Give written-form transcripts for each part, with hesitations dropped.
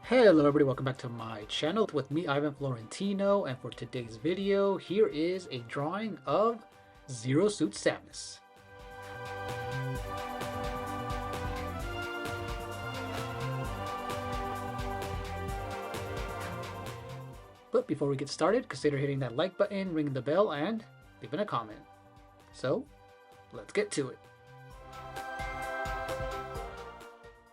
Hello everybody, welcome back to my channel with me, Ivan Florentino, and for today's video, here is a drawing of Suit Samus. But before we get started, consider hitting that like button, ringing the bell, and leaving a comment. So, let's get to it.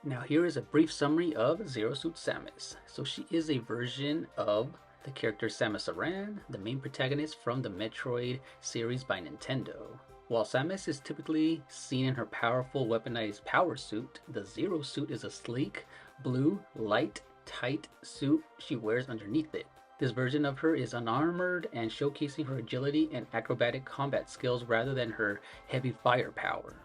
Now here is a brief summary of Suit Samus. So she is a version of the character Samus Aran, the main protagonist from the Metroid series by Nintendo. While Samus is typically seen in her powerful weaponized power suit, the Zero Suit is a sleek, blue, light, tight suit she wears underneath it. This version of her is unarmored and showcasing her agility and acrobatic combat skills rather than her heavy firepower.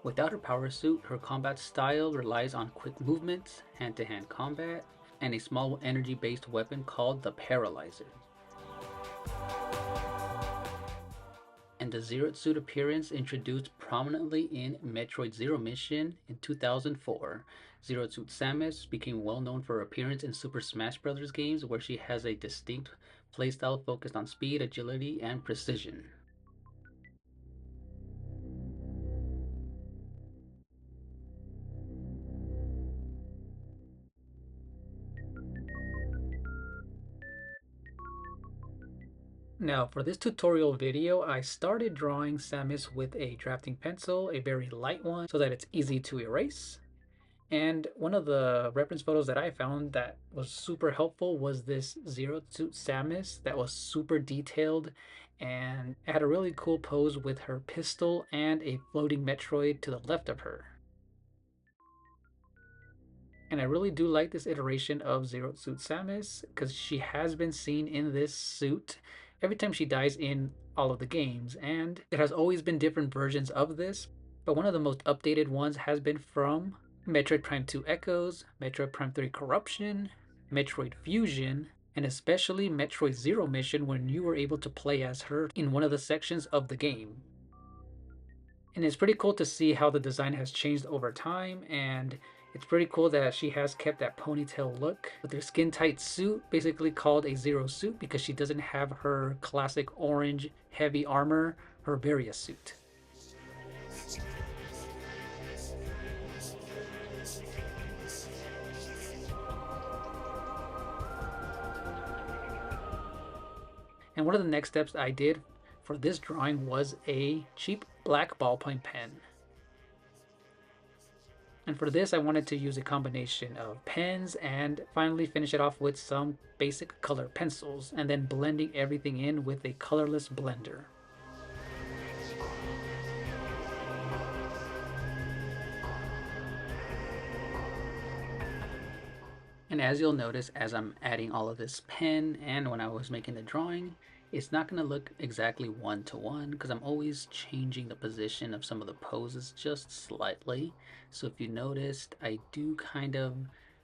Without her power suit, her combat style relies on quick movements, hand-to-hand combat, and a small energy-based weapon called the Paralyzer. And the Zero Suit appearance introduced prominently in Metroid Zero Mission in 2004. Zero Suit Samus became well known for her appearance in Super Smash Bros. Games, where she has a distinct playstyle focused on speed, agility, and precision. Now for this tutorial video, I started drawing Samus with a drafting pencil, a very light one, so that it's easy to erase. And one of the reference photos that I found that was super helpful was this Zero Suit Samus that was super detailed and had a really cool pose with her pistol and a floating Metroid to the left of her. And I really do like this iteration of Zero Suit Samus because she has been seen in this suit every time she dies in all of the games, and there has always been different versions of this, but one of the most updated ones has been from Metroid Prime 2 Echoes, Metroid Prime 3 Corruption, Metroid Fusion, and especially Metroid Zero Mission when you were able to play as her in one of the sections of the game. And it's pretty cool to see how the design has changed over time, and it's pretty cool that she has kept that ponytail look with her skin tight suit, basically called a Zero Suit because she doesn't have her classic orange heavy armor, her Varia suit. And one of the next steps I did for this drawing was a cheap black ballpoint pen. And for this, I wanted to use a combination of pens and finally finish it off with some basic color pencils and then blending everything in with a colorless blender. And as you'll notice, as I'm adding all of this pen and when I was making the drawing, it's not going to look exactly one-to-one because I'm always changing the position of some of the poses just slightly. So if you noticed, I do kind of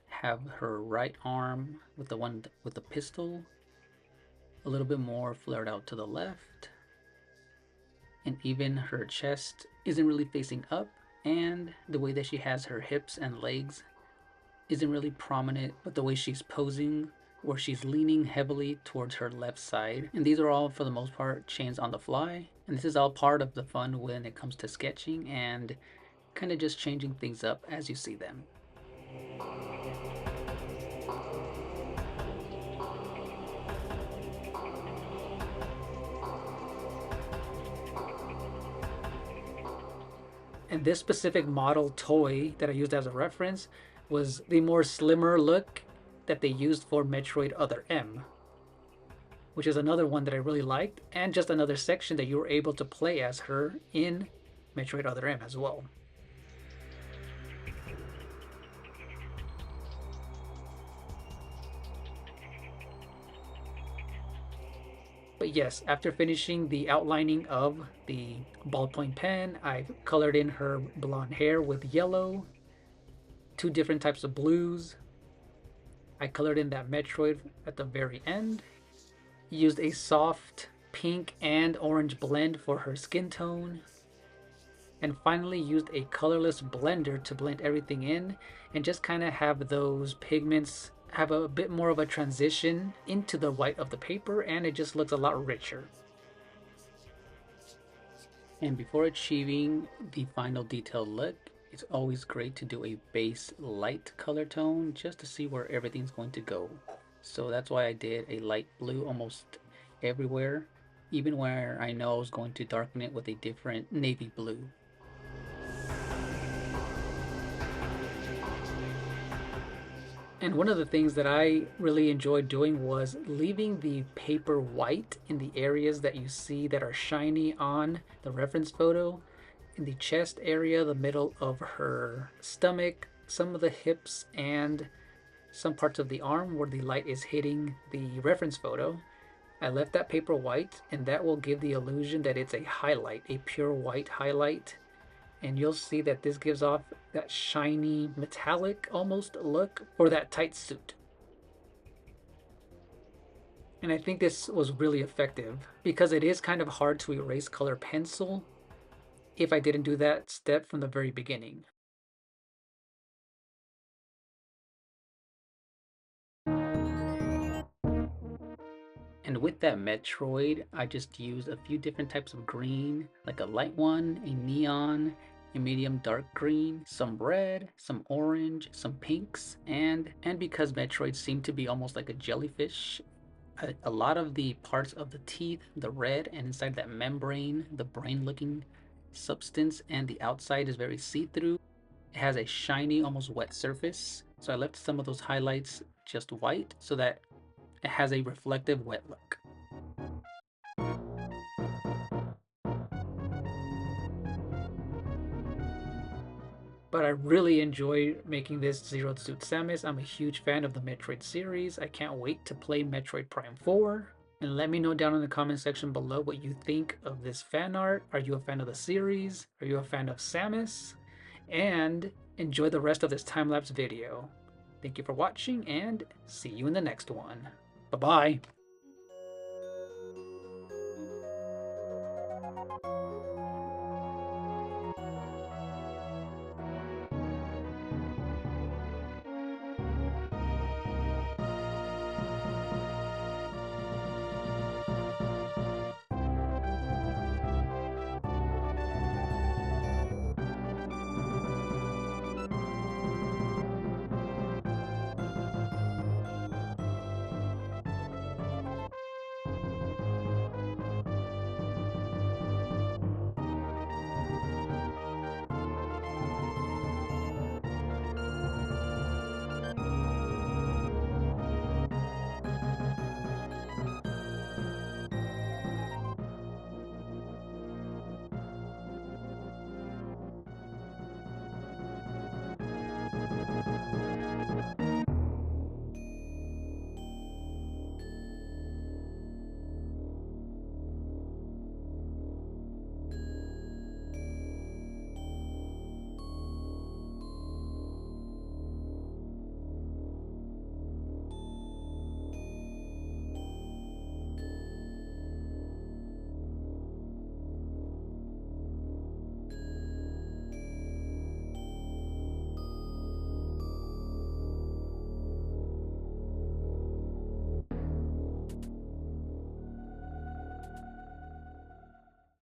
have her right arm with the one with the pistol a little bit more flared out to the left. And even her chest isn't really facing up, and the way that she has her hips and legs isn't really prominent, but the way she's posing where she's leaning heavily towards her left side. And these are all, for the most part, changed on the fly. And this is all part of the fun when it comes to sketching and kind of just changing things up as you see them. And this specific model toy that I used as a reference was the more slimmer look that they used for Metroid Other M, which is another one that I really liked, and just another section that you were able to play as her in Metroid Other M as well. But yes, after finishing the outlining of the ballpoint pen, I colored in her blonde hair with yellow, two different types of blues. I colored in that Metroid at the very end, used a soft pink and orange blend for her skin tone, And finally used a colorless blender to blend everything in and just kind of have those pigments have a bit more of a transition into the white of the paper, and it just looks a lot richer. And before achieving the final detailed look, it's always great to do a base light color tone just to see where everything's going to go. So that's why I did a light blue almost everywhere, even where I know I was going to darken it with a different navy blue. And one of the things that I really enjoyed doing was leaving the paper white in the areas that you see that are shiny on the reference photo. In the chest area, the middle of her stomach, some of the hips, and some parts of the arm where the light is hitting the reference photo. I left that paper white, and that will give the illusion that it's a highlight, a pure white highlight. And you'll see that this gives off that shiny metallic almost look for that tight suit. And I think this was really effective because it is kind of hard to erase color pencil if I didn't do that step from the very beginning. And with that Metroid, I just used a few different types of green, like a light one, a neon, a medium dark green, some red, some orange, some pinks, and because Metroid seemed to be almost like a jellyfish, a lot of the parts of the teeth, the red, and inside that membrane, the brain-looking substance, and the outside is very see-through. It has a shiny, almost wet surface. So I left some of those highlights just white so that it has a reflective wet look. But I really enjoy making this Zero Suit Samus. I'm a huge fan of the Metroid series. I can't wait to play Metroid Prime 4. And let me know down in the comment section below what you think of this fan art. Are you a fan of the series? Are you a fan of Samus? And enjoy the rest of this time-lapse video. Thank you for watching and see you in the next one. Bye-bye.